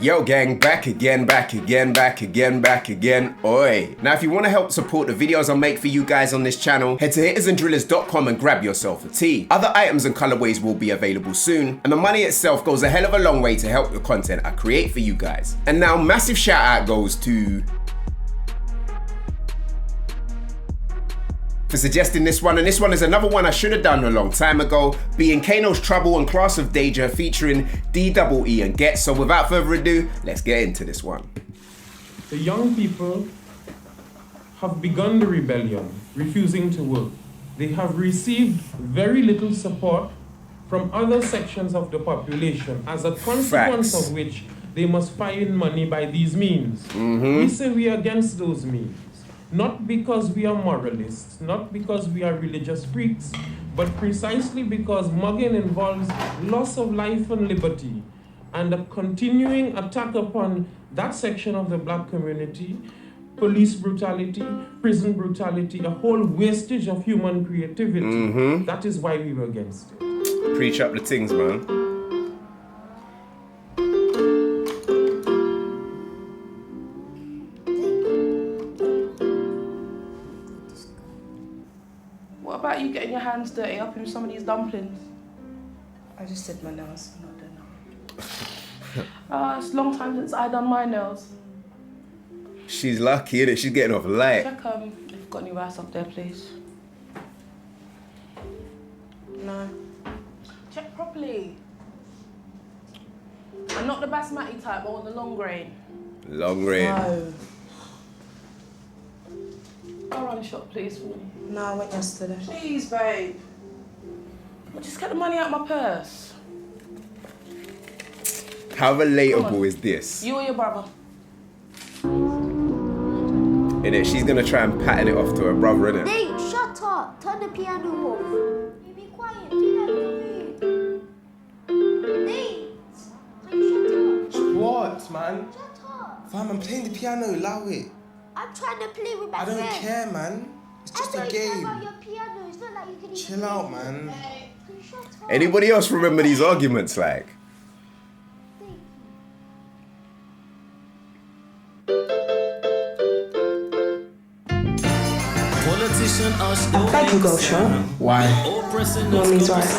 Yo gang, back again. Oi. Now if you want to help support the videos I make for you guys on this channel, head to hittersandrillers.com and grab yourself a tee. Other items and colorways will be available soon, and the money itself goes a hell of a long way to help the content I create for you guys. And now massive shout out goes to for suggesting this one, and this one is another one I should have done a long time ago, being Kano's Trouble and Class Of Deja featuring DEE and Ghetts. So without further ado, let's get into this one. The young people have begun the rebellion, refusing to work. They have received very little support from other sections of the population, as a consequence of which they must find money by these means. We say we are against those means. Not because we are moralists, not because we are religious freaks, but precisely because mugging involves loss of life and liberty, and a continuing attack upon that section of the black community, police brutality, prison brutality, a whole wastage of human creativity. That is why we were against it. Preach up the things, man. What about you getting your hands dirty up in some of these dumplings? I just did my nails, I'm not doing that. It's a long time since I done my nails. She's lucky, innit? She's getting off light. Check if you've got any rice up there, please. No. Check properly. And not the basmati type, but on the long grain. Long grain. No. Go run a shop, please, for me. No, I went yesterday. Please, babe. Well, just get the money out of my purse. How relatable is this? You or your brother? Innit? She's gonna try and pattern it off to her brother, innit? Nate, shut up! Turn the piano off. You be quiet, do that for me. Nate! Shut What, man? up. Shut up. Fam, I'm playing the piano, allow it. I'm trying to play with my I don't friend. care, man. It's just I a don't care game. about your piano. It's not like you can even Chill out, man. Can you shut up? Anybody else remember these arguments, like? Thank you, go short. Why? No means rice.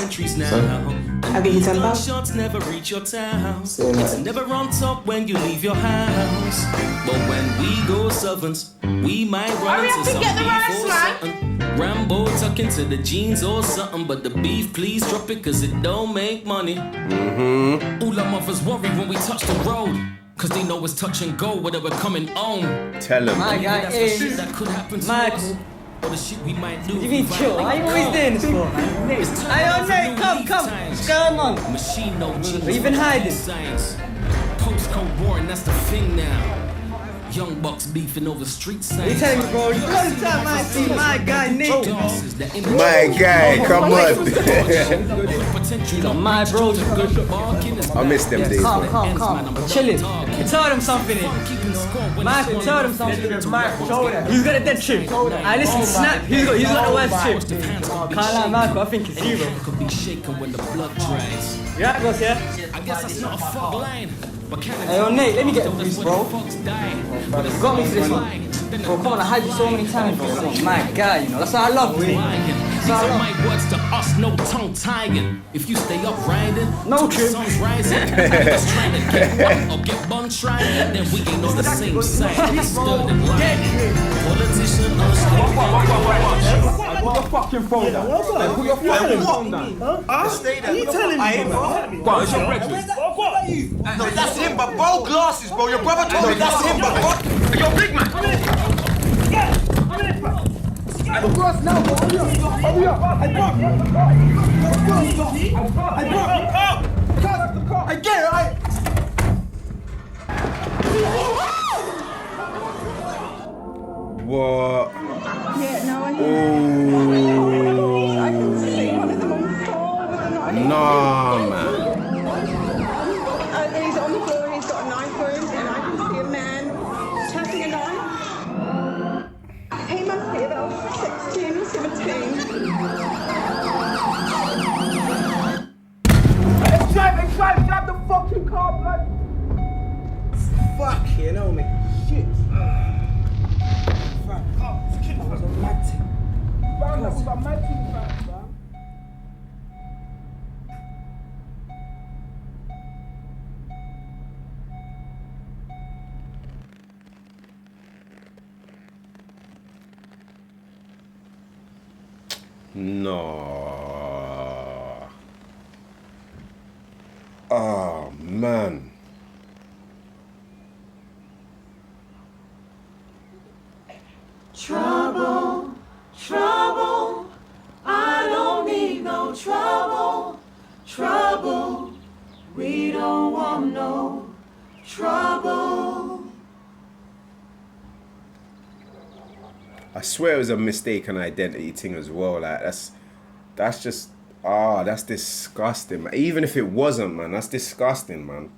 I'll give you £10. Never reach your town. Say that. It's never on top when you leave your house. But when we go servants, we might run Hurry up into and get the some rice, beef or man. something. Rambo tuck into the jeans or something. But the beef, please drop it, cause it don't make money. All our mothers worry when we touch the road, cause they know it's touch and go, whether we're coming home. Tell him. My guy That's is the shit that could happen to Michael. us. Or the shit we might lose. You mean chill? Why are you always doing this for? Hey, Nate, come. What's going on? Machine no Where you been hiding? Science. Postcode war, and that's the thing now. Young bucks beefing over street signs. You telling me, bro? You come to my team, my guy, Nate. My guy, come on. These are my bros. I miss them days, man. Calm. Chilling. Tell them something. Michael, tell them something. Michael, he's got a dead chip. I listen, snap. He's got the worst chip. Can't lie, Michael. I think it's zero. Could be shaken when the blood dries. You right, boss, yeah? I guess that's not a fuck line. Hey, yo, Nate, let me get a boost, bro. You got me to this one. Bro, come on, I had you so many times, bro. My God, you know, that's what I love, man. These are my words to us, no tongue tying. If you stay up riding, no trip. Sun's rising. Just trying to get one or get bun trying, then we ain't on the same side. Stood in line. Politician, Put your fucking phone down. Put your fucking phone down. Stay there. Are you telling me, bro? It's your breakfast. No, that's him, but bro, glasses, bro. Your brother told me that's him, but bro. Yo, big man. I'm across now, bro. Hurry up. I dropped. I get it, right? What? Yeah, no, I can see one of them on the floor with a knife. Nah, man. He's on the floor, he's got a knife wound, and I can see a man tapping a knife. He must be about 16 or 17. Drive the fucking car, blood! know me. Shit. Fam, that was a mad thing. Fam, that was a mad thing, fam. No. Oh, man. Trouble, trouble, I don't need no trouble, trouble, we don't want no trouble. I swear it was a mistaken identity thing as well. Like that's just that's disgusting, man. Even if it wasn't, man, that's disgusting, man.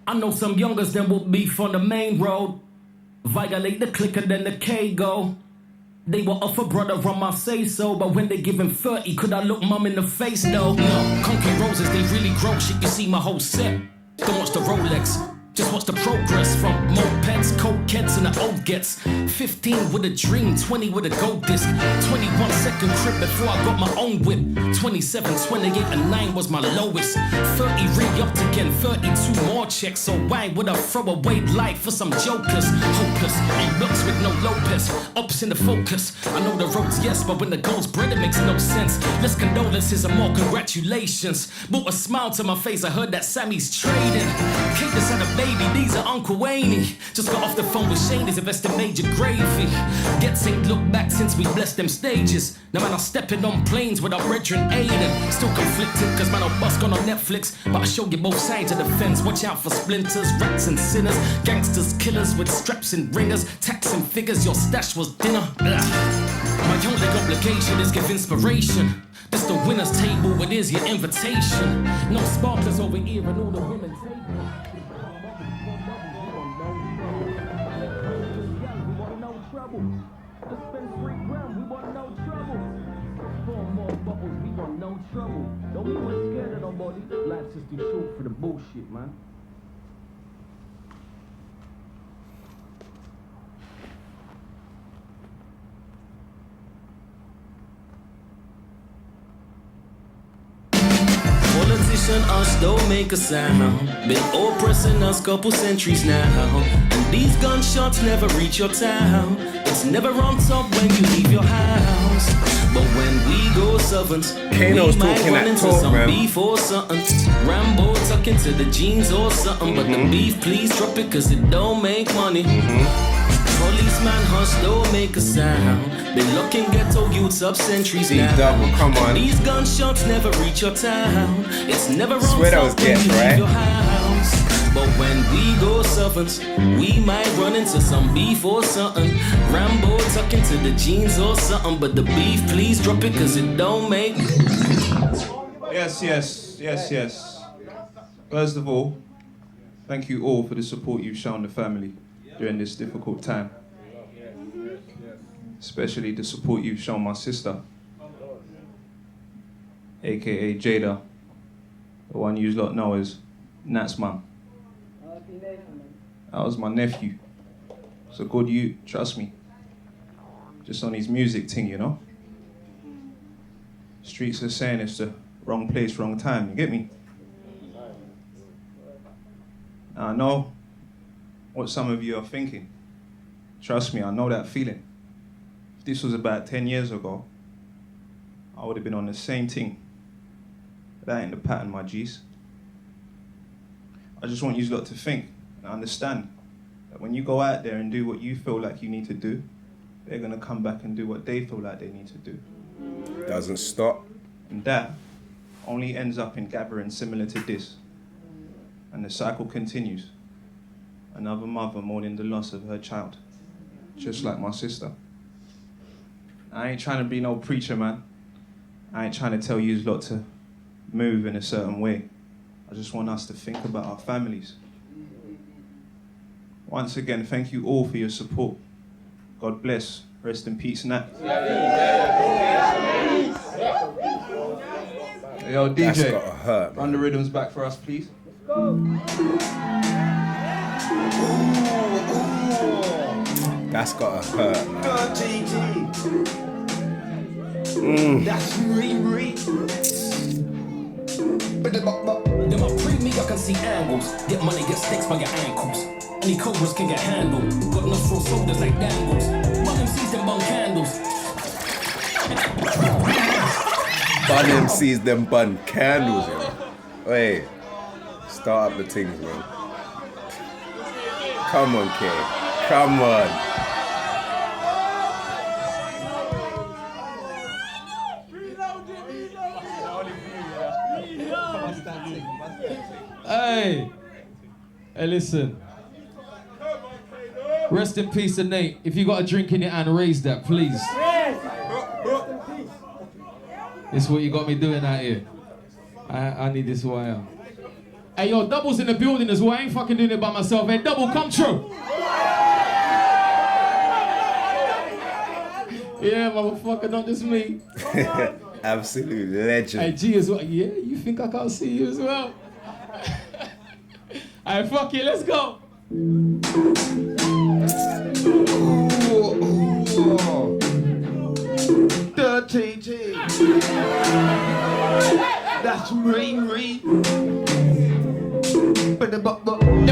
I know some youngers that will beef on the main road. Violate the clicker, then the K go. They were off a brother on my say so, but when they give him 30, could I look mum in the face though? No, Conky Roses, they really grow shit, you see my whole set. Don't watch the Rolex, just watch the progress from mopeds, cokeheads, and the old gets. 15 with a dream, 20 with a gold disc. 21 second trip before I got my own whip. 27, 28, and 9 was my lowest. 30 re-upped again, 32 more checks. So why would I throw away life for some jokers? Hopeless, on blocks with no Lopez. Ops in the focus, I know the road's yes, but when the goal's bread it makes no sense. Less condolences and more congratulations. Brought a smile to my face, I heard that Sammy's trading. Kate just had a baby, these are Uncle Wayne. Just got off the phone with Shane, he's invested major gravy. Gets ain't looked back since we blessed them stages. Now man, I'm stepping on planes without Brethren Aiden. Still conflicted, cause man, I'll bust on Netflix. But I show you both sides of the fence. Watch out for splinters, rats and sinners. Gangsters, killers with straps and ringers. Taxing figures, your stash was dinner. Ugh. My only obligation is give inspiration. This the winner's table, what is your invitation? No sparklers over here and all the women take. Don't be scared of nobody. Life's just too short for the bullshit, man. Politician us don't make a sound. Been oppressing us couple centuries now. And these gunshots never reach your town. It's never on top when you leave your house. But when we go servants, Kano's we might talking run that into talk, some man. beef or something. Rambo tuck into the jeans or something. But the beef, please drop it, cause it don't make money. Policeman hush, don't make a sound. Been locking ghetto youths up centuries now. Double, come on. These gunshots never reach your town. It's never on Swear that was top when Ghetts, you leave right? your house. But when we go servants, we might run into some beef or something. Rambo tuck into the jeans or something. But the beef, please drop it, cause it don't make. Yes. First of all, thank you all for the support you've shown the family during this difficult time. Especially the support you've shown my sister, aka Jada, the one you lot know as Nat's mum. That was my nephew. It's a good youth, trust me. Just on his music thing, you know? Streets are saying it's the wrong place, wrong time, you get me? I know what some of you are thinking. Trust me, I know that feeling. If this was about 10 years ago, I would have been on the same thing. That ain't the pattern, my G's. I just want you lot to think and understand that when you go out there and do what you feel like you need to do, they're gonna come back and do what they feel like they need to do. Doesn't stop. And that only ends up in gatherings similar to this. And the cycle continues. Another mother mourning the loss of her child. just like my sister. I ain't trying to be no preacher, man. I ain't trying to tell you lot to move in a certain way. I just want us to think about our families. Once again, thank you all for your support. God bless. Rest in peace, Nat. Yo, DJ, run the rhythms back for us, please. That's gotta hurt, man. That's Marie. Them a pre me, I can see angles. Get money, get sticks by your ankles. Any cobras can get handled. Got enough throw shoulders like dangles. Bun MCs them bun candles. Bun MCs them bun candles, yo. Wait, start up the things, man. Come on, kid. Come on. Hey, listen. Rest in peace to Nate. If you got a drink in your hand, raise that, please. This is what you got me doing out here. I need this who I am. Hey, yo, Double's in the building as well. I ain't fucking doing it by myself. Hey, Double, come true. Yeah, motherfucker, not just me. Absolute legend. Hey, G as well. Yeah, you think I can't see you as well? Alright, fuck it, let's go. Dirty G. That's Marie. Them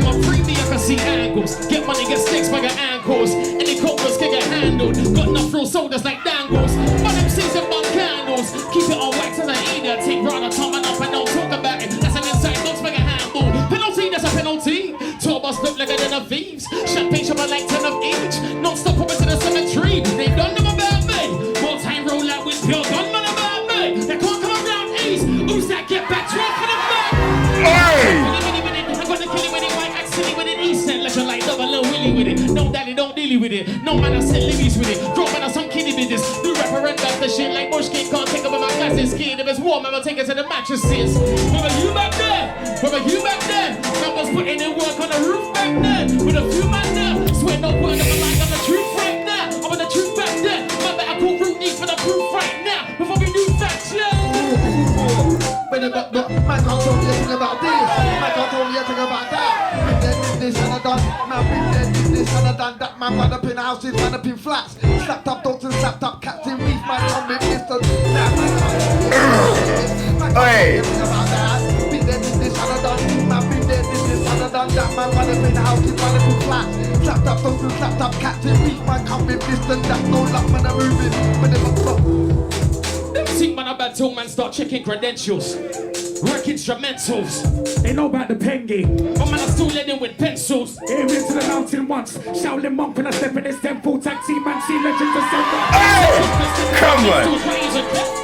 a free me, I can see angles. Get money, get sticks by your ankles. Any cobras can get handled. Got enough throw shoulders like dangles. Bun MCs and bun candles. Keep it on wax as I eat it. Take rather time and up and don't talk about it. That's an inside box by your handle. Penalty, that's a penalty. Tour bus look like a den of thieves. Champagne shop like 10 of each. Non-stop over to the cemetery. They done them about me. More time roll out with pure gunman about me. They can't come around east. Who's that? Get back 12 for the back. Hey! Like double little Willy with it. No daddy, don't deal with it. No man, I said Libby's with it. Grow man, I some kiddie business. Do referendums, the shit like Bush King can't take over my glasses. Kid, if it's warm, I'ma take it to the mattresses. Where were you back then? Where were you back then? I was putting in work on the roof back then. With a few man there. Swear no word of a lie, I'm the truth right now. I'm on the truth back then. Man, better call Root East for the proof right now. Before we do facts, yeah. Man can't tell me anything about this. Man can't tell me anything about that. This and I done, man been there, did this and I done that. Man run up in houses, run up in flats. Slapped up dogs and slapped up cats in beef. Man come with this and that. Man can't tell me anything about that. Been there, did this and I done. Man been there, did this and I done that. Man run up in houses, run up in flats. Slapped up dogs and slapped up cats in beef. Man come with this and that. No luck, man I'm moving. Them think man about till man start checking credentials. Work instrumentals. They know about the pen game. But man, I still let in with pencils. Aim into the mountain once. Shaolin monk when I step in this temple. Tag team man, see legends assemble. Hey! Come on.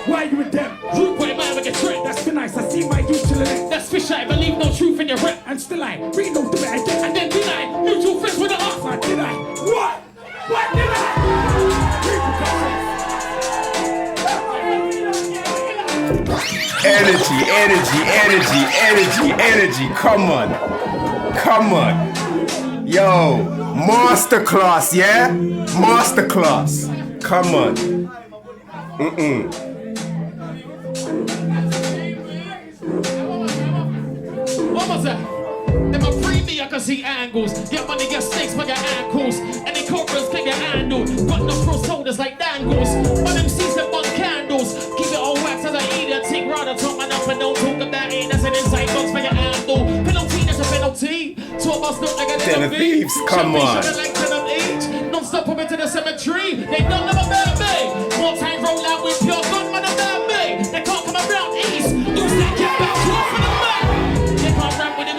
Why are you with them? Root boy, man, we get tricked. That's been nice. I see my youth chilling. That's fish I believe no truth in your rep. And still I read no do it again. And then deny. Mutual friends with the off. What did I? What did I? Energy. Come on. Yo, masterclass, yeah? Masterclass. Come on. What was that? Them a free me, I can see angles. Get money, get sticks by your ankles. Any cobras can get handled. Got no throw shoulders like dangles. But them sees them on candles. Keep it on wax as I eat it. Take rather talk man up and don't talk about it. That's an inside box by your handle. Penalty, that's a penalty. Tour bus look like a den of thieves. Come on. Like 10 of each. Non-stop up into the cemetery. They don't know about me. More time roll out with pure gunman about me. They can't come around east. Who's that? Get back 12 for the back. They can't rap with it.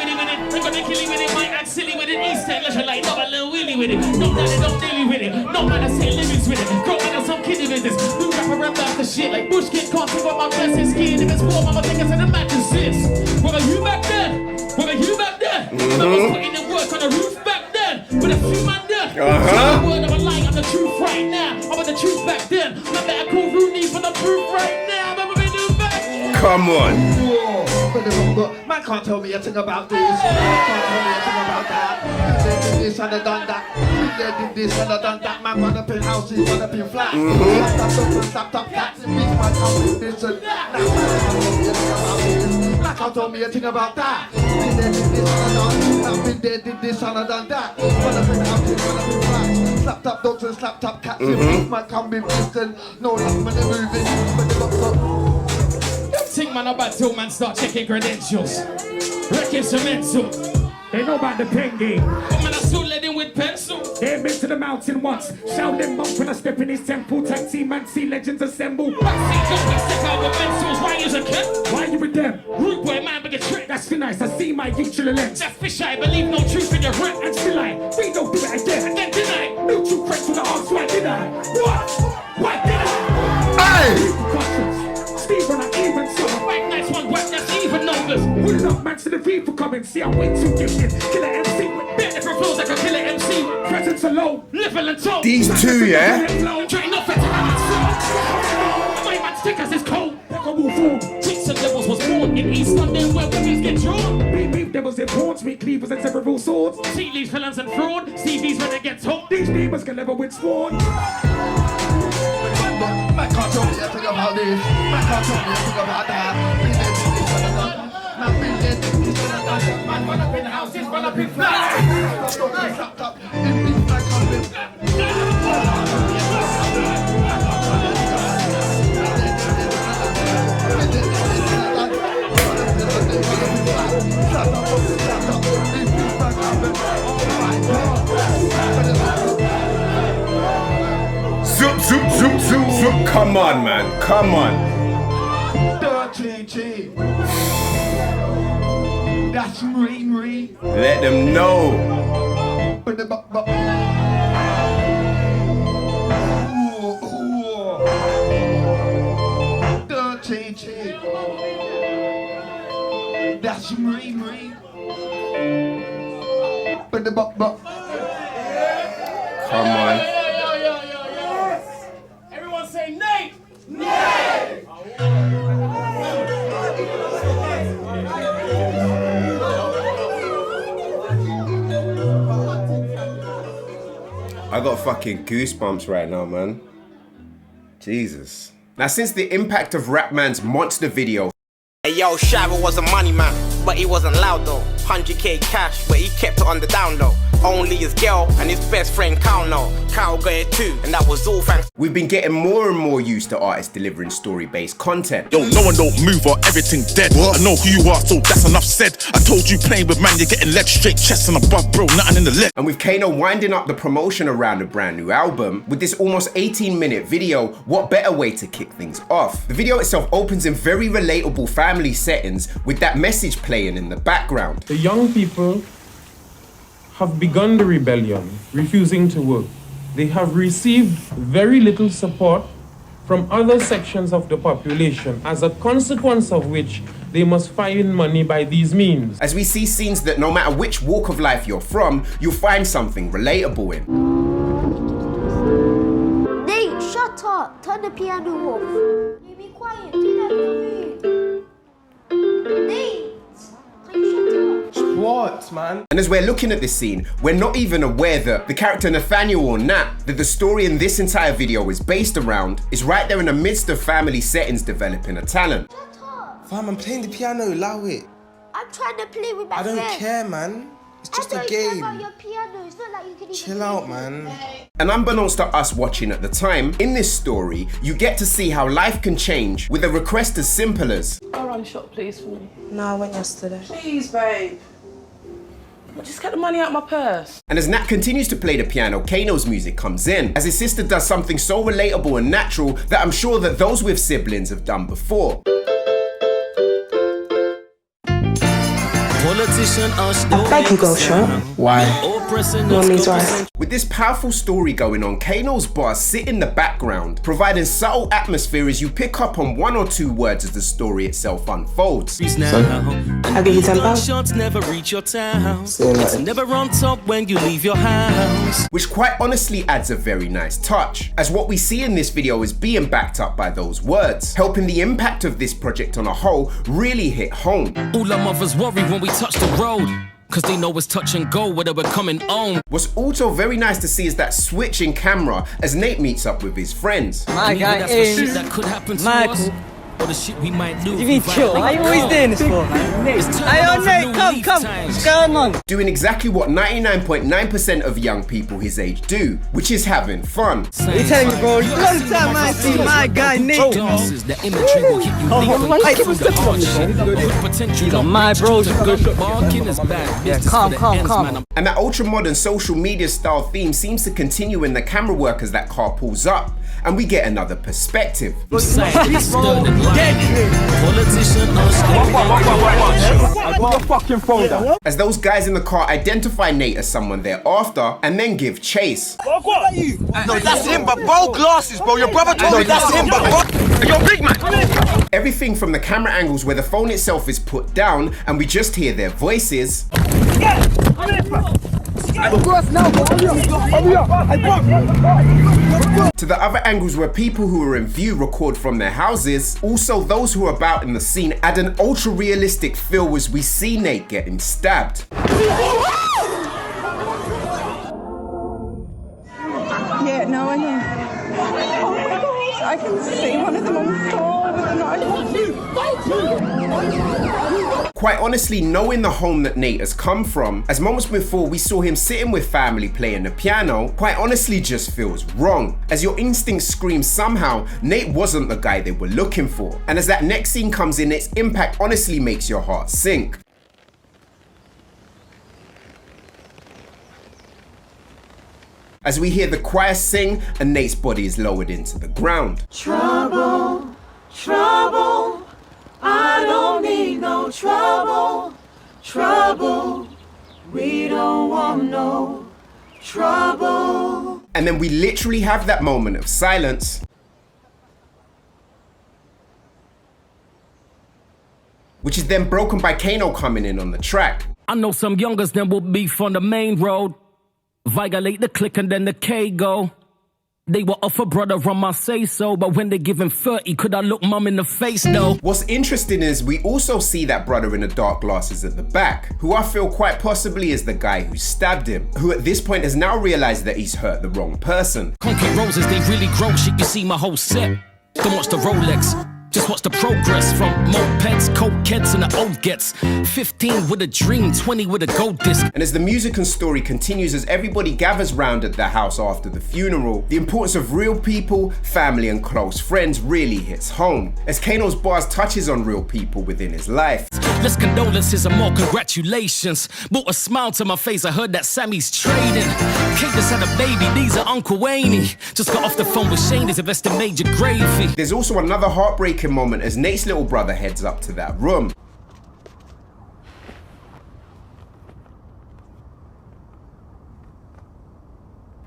They gonna kill it with it. Might act silly with it. East end, let's like double little Willy with it. No daddy, don't deal with it. No man, I say Libby's with it. Grow man, I some kiddie business. Do referendums the shit like Bush King can't take over my glasses. Skin if it's warm, I'ma take it to the mattresses. Where were you back then? I was putting in work on the roof back then. With a few man there. No word of a lie, I'm the I better call Rooney for the proof right now. I'm in the back. Come on. Man can't tell me a thing about this. Man can't tell me a thing about that. They did this and they done that. They did this and they done that. Man run up in houses, run up in flats. Slapped up cats and beats. Man can't do this and that. Man can't tell me a thing about that. They did this and they done. They did this and they done that. Run up in houses, run up in flats. Slapped up dogs and slapped up cats and beats. Man can't be distant. No love when they're moving. But they got Think man about till man start checking credentials. Wrecking mental. They know about the pen game. But man I still let him with pencil. They've been to the mountain once. Shaolin monk when I step in his temple. Tag team man see legends assemble. Backseat just get sick out with pencils. Why use a kid? Why you with them? Root boy man big a trick. That's too nice. I see my usual lens. That fish I believe no truth in your rep. And still I we don't do it again. And then deny. No true friends with the arms. Why did I? What? Why did I? Hey! Steve when I even saw right nice one whack that's even numbers. Pulling up man to the V for coming. See I'm way too gifted. Killer MC with bit different flows like a killer MC. Presence alone, level and tone. These two, yeah? Train off it to have my man stickers is cold. Chicks and devils was born in East London where women get drawn. We devils in pawns, we cleavers and several swords. Tea leaves villains and fraud. CVs when they get told. These demons can never win spawn. Man can't tell me a thing about this. Man can't tell me a thing about that. Man run up in houses, run up in flats. Slapped up in these man can't live. Zoop, zoop, zoop, zoop, zoop. Come on, man. Come on. Dirty G. That's Marie. Let them know. Dirty G. That's Marie. Come on. Everyone say Nate! I got fucking goosebumps right now, man. Jesus. Now, since the impact of Rapman's Monster video. Hey yo, Shava was a money man, but he wasn't loud though. 100k cash, but he kept it on the down low. Only his girl and his best friend Kano. Kyle got it too, and that was all thanks. We've been getting more and more used to artists delivering story-based content. Yo, no one don't move or everything dead. What? I know who you are, so that's enough said. I told you playing with man, you're getting leg straight, chest and above, bro, nothing in the leg. And with Kano winding up the promotion around a brand new album, with this almost 18-minute video, what better way to kick things off? The video itself opens in very relatable family settings with that message playing in the background. The young people have begun the rebellion, refusing to work. They have received very little support from other sections of the population, as a consequence of which they must find money by these means. As we see scenes that no matter which walk of life you're from, you'll find something relatable in. Nate, shut up! Turn the piano off. You be quiet, do that for me. Nate! What, man? And as we're looking at this scene, we're not even aware that the character Nathaniel, or Nat, that the story in this entire video is based around, is right there in the midst of family settings developing a talent. Fam, I'm playing the piano, allow it. I'm trying to play with my I don't friends. care, man. It's just a Care game. about your piano. It's not like you can even Chill out, man. And unbeknownst to us watching at the time, in this story, you get to see how life can change with a request as simple as, I'll run shop, please, for me. No, I went yesterday. Please, babe. Well, just get the money out of my purse. And as Nat continues to play the piano, Kano's music comes in, as his sister does something so relatable and natural that I'm sure that those with siblings have done before. Politician, I beg you go, sure. Why? oppressing No us. need to ask. With this powerful story going on, Kano's bars sit in the background, providing subtle atmosphere as you pick up on one or two words as the story itself unfolds. I'll give you £10. Shots never reach your town. It's never on top when you leave your house. Which quite honestly adds a very nice touch, as what we see in this video is being backed up by those words, helping the impact of this project on a whole really hit home. All our mothers worry when we touch the road, cause they know it's touch and go whether we're coming home. What's also very nice to see is that switch in camera as Nate meets up with his friends. My guy is that could happen to Michael. us. Or the shit we might do. You mean chill? Why are you always doing this for? Hey, Nate, come. What's going on? Doing exactly what 99.9% of young people his age do, which is having fun. What you telling me, bro? Long time I see my guy, Nate. The imagery will hit you deep. My bros. Yeah, calm. And that ultra modern social media style theme seems to continue in the camera work as that car pulls up, and we get another perspective. As those guys in the car identify Nate as someone they're after and then give chase. No, that's him, but bro, glasses, bro. Your brother told me that's him, but bro. You're big man. Everything from the camera angles where the phone itself is put down and we just hear their voices. To the other angles where people who are in view record from their houses, also those who are about in the scene add an ultra realistic feel as we see Nate getting stabbed. Yeah, no, I know. Oh my gosh, I can see one of them on the floor with a knife. Quite honestly, knowing the home that Nate has come from, as moments before we saw him sitting with family playing the piano, quite honestly just feels wrong. As your instincts scream somehow, Nate wasn't the guy they were looking for. And as that next scene comes in, its impact honestly makes your heart sink. As we hear the choir sing and Nate's body is lowered into the ground. Trouble, trouble, I don't need no trouble, trouble, we don't want no trouble. And then we literally have that moment of silence, which is then broken by Kano coming in on the track. I know some youngers then will beef on the main road. Violate the click and then the K go. They were off a brother on my say so, but when they give him 30, could I look mum in the face though? What's interesting is we also see that brother in the dark glasses at the back, who I feel quite possibly is the guy who stabbed him, who at this point has now realized that he's hurt the wrong person. Concrete roses, they really grow shit, you see my whole set. Don't watch the Rolex. Just watch the progress from mopeds, cokeheads, and the old gets. 15 with a dream, 20 with a gold disc. And as the music and story continues, as everybody gathers round at the house after the funeral, the importance of real people, family, and close friends really hits home, as Kano's bars touches on real people within his life. Less condolences and more congratulations. Brought a smile to my face, I heard that Sammy's trading. Kate just had a baby, these are Uncle Wayne. Just got off the phone with Shane, he's investing major gravy. There's also another heartbreaking moment as Nate's little brother heads up to that room.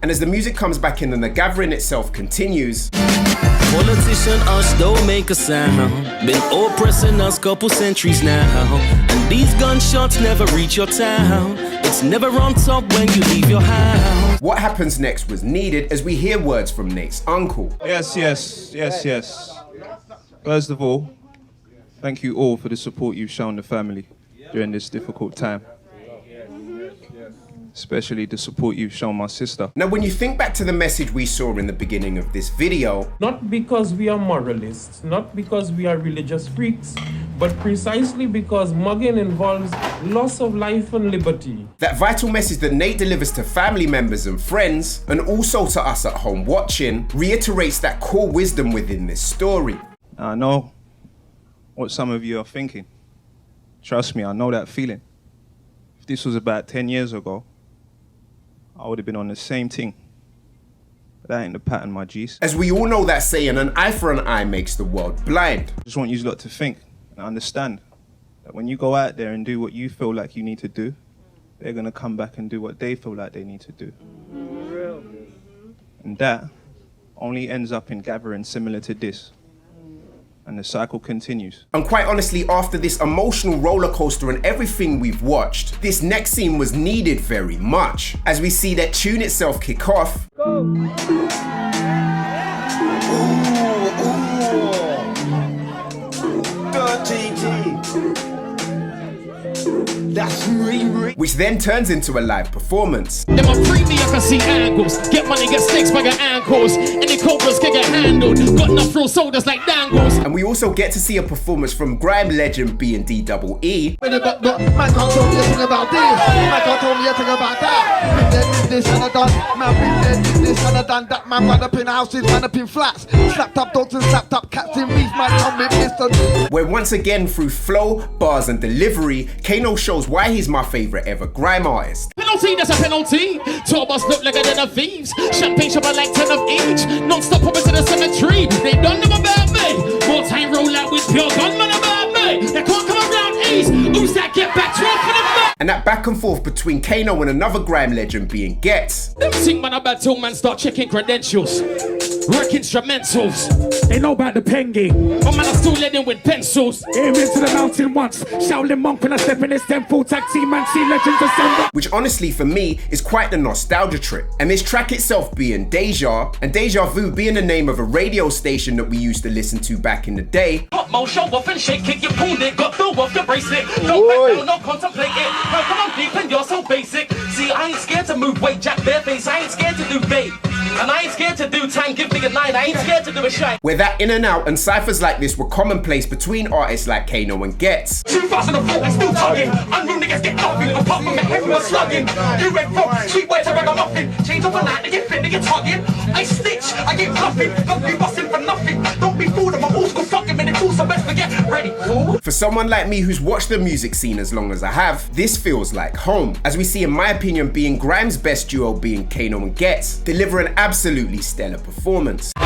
And as the music comes back in and the gathering itself continues, politician us don't make a sound. Been oppressing us couple centuries now. And these gunshots never reach your town. It's never on top when you leave your house. What happens next was needed as we hear words from Nate's uncle. Yes. First of all, thank you all for the support you've shown the family during this difficult time. Especially the support you've shown my sister. Now, when you think back to the message we saw in the beginning of this video, not because we are moralists, not because we are religious freaks, but precisely because mugging involves loss of life and liberty. That vital message that Nate delivers to family members and friends, and also to us at home watching, reiterates that core wisdom within this story. I know what some of you are thinking. Trust me, I know that feeling. If this was about 10 years ago, I would have been on the same thing. But that ain't the pattern, my G's. As we all know that saying, an eye for an eye makes the world blind. I just want you lot to think and understand that when you go out there and do what you feel like you need to do, they're gonna come back and do what they feel like they need to do. And that only ends up in gatherings similar to this. And the cycle continues. And quite honestly, after this emotional roller coaster and everything we've watched, this next scene was needed very much, as we see that tune itself kick off. That's me. Which then turns into a live performance. Them a free me, I can see angles. Get money, get snakes by your ankles. Any cobras can get handled. Got enough real soldiers like dangles. And we also get to see a performance from grime legend B&D-double-E. Man can't tell me anything about this. Man can't tell me anything about that. Been there, did this and I done. Man been there, did this and I done that. Man ran up in houses, ran up in flats. Slapped up dogs and slapped up cats in beef. Man come with Mr. Where once again, through flow, bars and delivery, Kano shows why he's my favourite ever grime artist. Penalty, that's a penalty. Tour bus look like a den of thieves. Champagne shop I like 10 of each. Non-stop over to the cemetery. They don't know about me. More time roll out with pure gunman about me. They can't come around east. Who's that get back 12 for the back? And that back and forth between Kano and another grime legend being Ghetts. Them think man about till man start checking credentials. Work instrumentals. They know about the pen game. My man are still leading with pencils. Aim into the mountain once. Shaolin monk when I step in his temple. Tag team man, see legends assemble. Which honestly for me is quite the nostalgia trip. And this track itself being Deja, and Deja Vu being the name of a radio station that we used to listen to back in the day. More show off and shake, kick your pool it, got through off your bracelet. Don't back down, no contemplate it. Now come on deep and you're so basic. See, I ain't scared to move weight, jack bare face. I ain't scared to do bait. And I ain't scared to do time, give me a 9. I ain't scared to do a shine. Where that in and out and cyphers like this were commonplace between artists like Kano and Ghetts. 2004, I'm still tugging. Unruly niggas get nothing. Apart from me, everyone's slugging. You went from sweet boy to ragamuffin. Change overnight, they get fit, they get tugging. I stitch, I get puffing. Don't be busting for nothing. Don't be fooled, I'm a old school fucking minute too, so best forget. Ready, cool? For someone like me who's watched the music scene as long as I have, this feels like home. As we see, in my opinion, being Grime's best duo being Kano and Ghetts, deliver an absolutely stellar performance. Why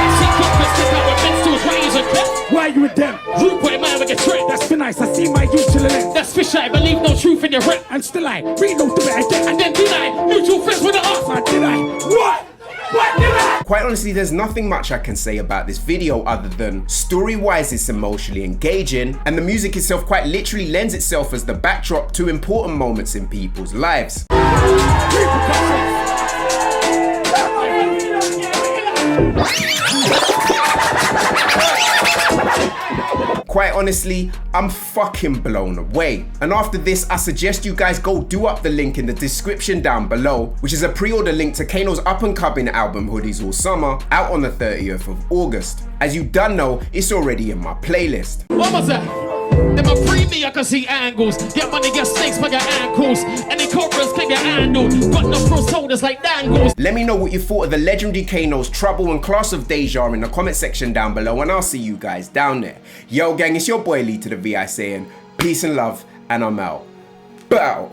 are you with them? Rude boy, man, we get tricked. That's been nice, I see my youth chillin'. That's fish, I believe no truth in your rep. And still I reload the bit again. And then did I? Mutual friends with the arts. Man, did I? What? What did I? Quite honestly, there's nothing much I can say about this video other than story-wise it's emotionally engaging, and the music itself quite literally lends itself as the backdrop to important moments in people's lives. Quite honestly, I'm fucking blown away. And after this, I suggest you guys go do up the link in the description down below, which is a pre-order link to Kano's up-and-coming album Hoodies All Summer, out on the 30th of August. As you done know, it's already in my playlist. What was that? Them a free me, I can see angles. Get money, get snakes by your ankles. Any cobras can get handled. Got enough real soldiers like dangles. Let me know what you thought of the legendary Kano's Trouble and Class Of Deja in the comment section down below, and I'll see you guys down there. Yo gang, it's your boy LeeToTheVI saying peace and love, and I'm out. Bow.